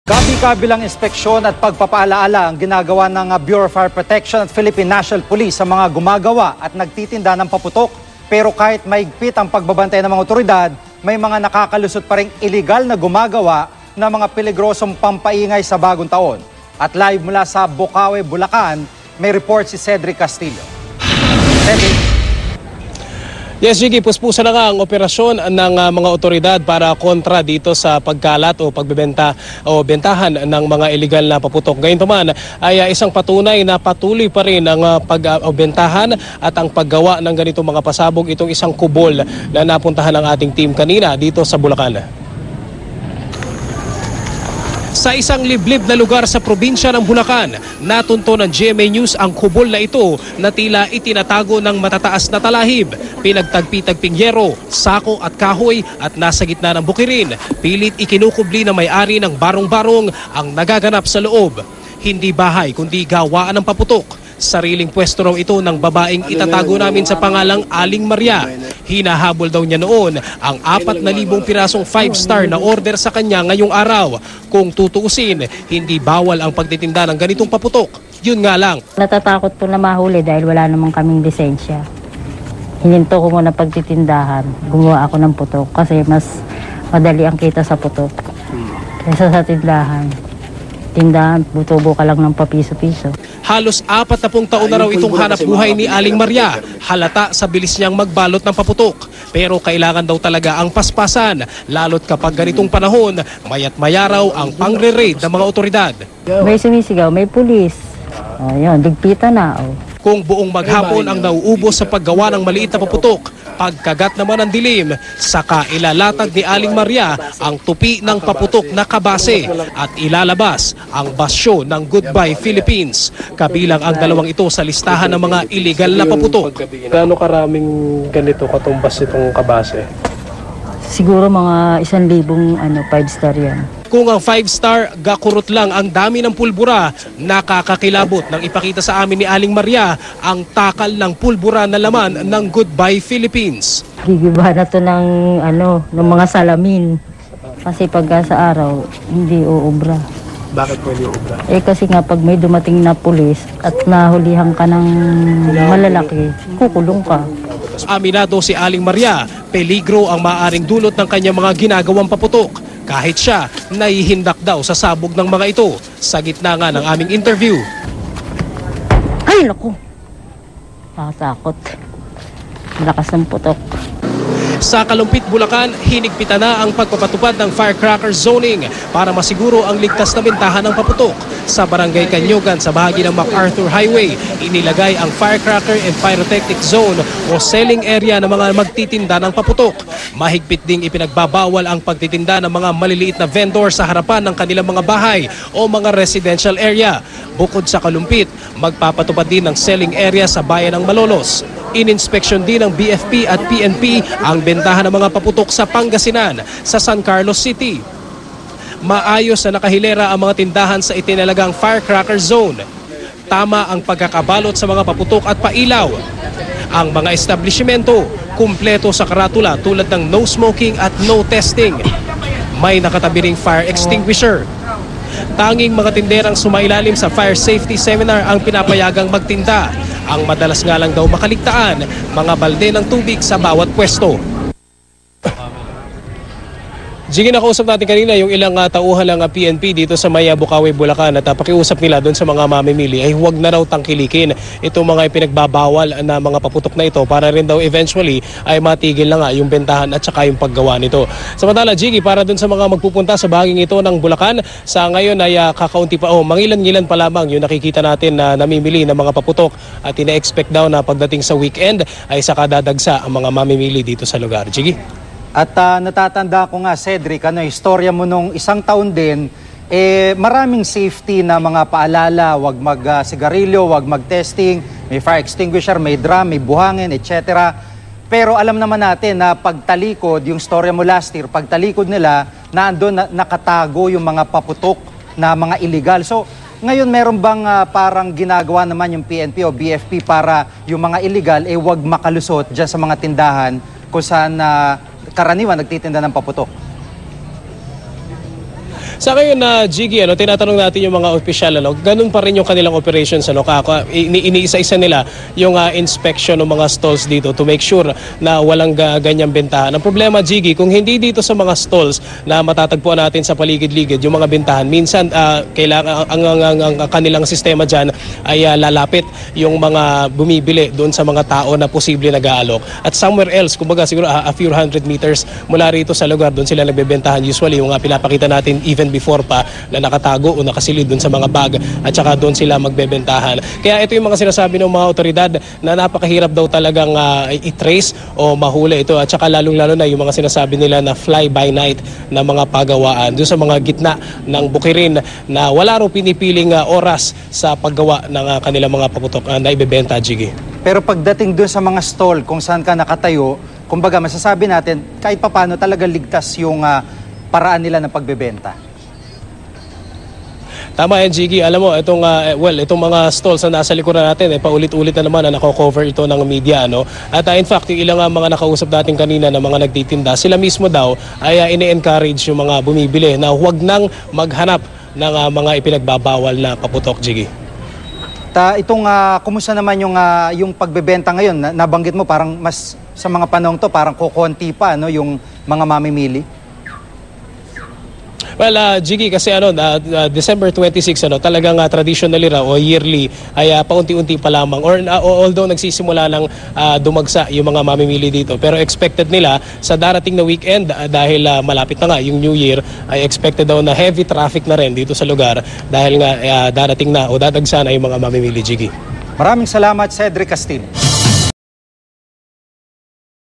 Kabi-kabilang inspeksyon at pagpapaalaala ang ginagawa ng Bureau of Fire Protection at Philippine National Police sa mga gumagawa at nagtitinda ng paputok. Pero kahit maigpit ang pagbabantay ng mga otoridad, may mga nakakalusot pa ring iligal na gumagawa ng mga peligrosong pampaingay sa bagong taon. At live mula sa Bocaue, Bulacan, may report si Cedric Castillo. Cedric. Yes, Jiggy, puspusa na nga ang operasyon ng mga otoridad para kontra dito sa pagkalat o pagbebenta o bentahan ng mga iligal na paputok. Gayunpaman ay isang patunay na patuloy pa rin ang pagbentahan at ang paggawa ng ganitong mga pasabog, itong isang kubol na napuntahan ng ating team kanina dito sa Bulacan. Sa isang liblib na lugar sa probinsya ng Bulacan, natunto ng GMA News ang kubol na ito na tila itinatago ng matataas na talahib. Pinagtagpi-tagping yero, sako at kahoy at nasa gitna ng bukirin. Pilit ikinukubli na may-ari ng barong-barong ang nagaganap sa loob. Hindi bahay kundi gawaan ng paputok. Sariling pwesto raw ito ng babaeng itatago namin sa pangalang Aling Maria. Hinahabol daw niya noon ang 4,000 pirasong 5-star na order sa kanya ngayong araw. Kung tutuusin, hindi bawal ang pagtitinda ng ganitong paputok. Yun nga lang. Natatakot po na mahuli dahil wala namang kaming lisensya. Hininto ko muna pagtitindahan. Gumawa ako ng putok kasi mas madali ang kita sa putok kaysa sa tindahan. Tindahan, butubo ka lang ng papiso-piso. Halos 40 taon na raw itong hanap buhay ni Aling Maria. Halata sa bilis niyang magbalot ng paputok. Pero kailangan daw talaga ang paspasan, lalo't kapag ganitong panahon, mayat maya raw ang pangre-raid ng mga otoridad. May sumisigaw, may pulis. O yun, digpitan na. O. Kung buong maghapon ang nauubos sa paggawa ng maliit na paputok, pagkagat naman ng dilim, saka ilalatag ni Aling Maria ang tupi ng paputok na kabase at ilalabas ang basyo ng Goodbye Philippines. Kabilang ang dalawang ito sa listahan ng mga iligal na paputok. Gaano karaming ganito katumbas itong kabase? Siguro mga 1,000 5-star yan. Kung ang 5-star gakurot lang ang dami ng pulbura, nakakakilabot nang ipakita sa amin ni Aling Maria ang takal ng pulbura na laman ng Goodbye Philippines. Gigiba na to ng mga salamin. Kasi pagka sa araw, hindi uubra. Bakit pwede ubra? Kasi nga pag may dumating na pulis at nahulihan ka ng malalaki, kukulong ka. Aminado si Aling Maria, peligro ang maaring dulot ng kanyang mga ginagawang paputok. Kahit siya, naihindak daw sa sabog ng mga ito sa gitna nga ng aming interview. Ay, naku! Nakatakot. Lakas ng putok. Sa Kalumpit, Bulacan, hinigpitan na ang pagpapatupad ng firecracker zoning para masiguro ang ligtas na bentahan ng paputok. Sa Barangay Kanyogan sa bahagi ng MacArthur Highway, inilagay ang firecracker and pyrotechnic zone o selling area ng mga magtitinda ng paputok. Mahigpit ding ipinagbabawal ang pagtitinda ng mga maliliit na vendor sa harapan ng kanilang mga bahay o mga residential area. Bukod sa Kalumpit, magpapatupad din ng selling area sa bayan ng Malolos. Ininspeksyon din ng BFP at PNP ang bentahan ng mga paputok sa Pangasinan sa San Carlos City. Maayos na nakahilera ang mga tindahan sa itinalagang firecracker zone. Tama ang pagkakabalot sa mga paputok at pailaw. Ang mga establishmento, kumpleto sa karatula tulad ng no smoking at no testing. May nakatabi ring fire extinguisher. Tanging mga tinderang sumailalim sa fire safety seminar ang pinapayagang magtinda. Ang madalas nga lang daw makaligtaan, mga balde ng tubig sa bawat pwesto. Jiggy, nakausap natin kanina yung ilang tauhan ng PNP dito sa Maya, Bocaue, Bulacan at pakiusap nila doon sa mga mamimili ay huwag na raw tangkilikin itong mga ipinagbabawal na mga paputok na ito para rin daw eventually ay matigil na nga yung bentahan at saka yung paggawa nito. Samantala, Jiggy, para doon sa mga magpupunta sa bahaging ito ng Bulacan, sa ngayon ay kakaunti pa mangilan-ngilan pa lamang yung nakikita natin na namimili ng mga paputok at ina-expect daw na pagdating sa weekend ay saka dadagsa ang mga mamimili dito sa lugar. Jiggy? At natatanda ko nga, Cedric, istorya mo nung isang taon din, maraming safety na mga paalala, wag mag-sigarilyo, wag mag-testing, may fire extinguisher, may drum, may buhangin, etc. Pero alam naman natin na pagtalikod, yung storya mo last year, pagtalikod nila, naandun nakatago yung mga paputok na mga illegal. So, ngayon meron bang parang ginagawa naman yung PNP o BFP para yung mga illegal wag makalusot dyan sa mga tindahan kung saan karaniwan nagtitinda ng paputok? Sa ngayon na Jiggy, tinatanong natin yung mga opisyal, ganun pa rin yung kanilang operations, iniisa-isa nila yung inspection ng mga stalls dito to make sure na walang ganyang bentahan. Ang problema, Jiggy, kung hindi dito sa mga stalls na matatagpuan natin sa paligid-ligid yung mga bentahan, minsan kailangan ang kanilang sistema dyan ay lalapit yung mga bumibili doon sa mga tao na posible nag-aalok. At somewhere else, kumbaga siguro a few hundred meters mula rito sa lugar, doon sila nagbebentahan. Usually, yung pinapakita natin even before pa na nakatago o nakasilid doon sa mga bag at saka doon sila magbebentahan. Kaya ito yung mga sinasabi ng mga otoridad na napakahirap daw talagang i-trace o mahuli ito. At saka lalong-lalo na yung mga sinasabi nila na fly-by-night na mga pagawaan doon sa mga gitna ng bukirin na wala raw pinipiling oras sa paggawa ng kanilang mga paputok na ibebenta, Jiggy. Pero pagdating doon sa mga stall kung saan ka nakatayo, kumbaga masasabi natin kahit papaano talaga ligtas yung paraan nila ng pagbebenta. Tama yan, Jiggy. Alam mo, itong mga stalls na nasa likuran natin, paulit-ulit na naman na nako-cover ito ng media. At in fact, yung ilang mga nakausap natin kanina na mga nagtitinda, sila mismo daw ay ini-encourage yung mga bumibili na huwag nang maghanap ng mga ipinagbabawal na paputok, Jiggy. Kumusta naman yung pagbebenta ngayon? Nabanggit mo parang mas sa mga panahon to parang kukonti pa yung mga mamimili. Well, Jiggy, kasi December 26, talagang traditionally raw o yearly ay paunti-unti pa lamang although nagsisimula ng dumagsa yung mga mamimili dito. Pero expected nila sa darating na weekend dahil malapit na nga yung New Year, ay expected daw na heavy traffic na rin dito sa lugar dahil nga darating na o dadagsa na yung mga mamimili, Jiggy. Maraming salamat, Cedric Castillo.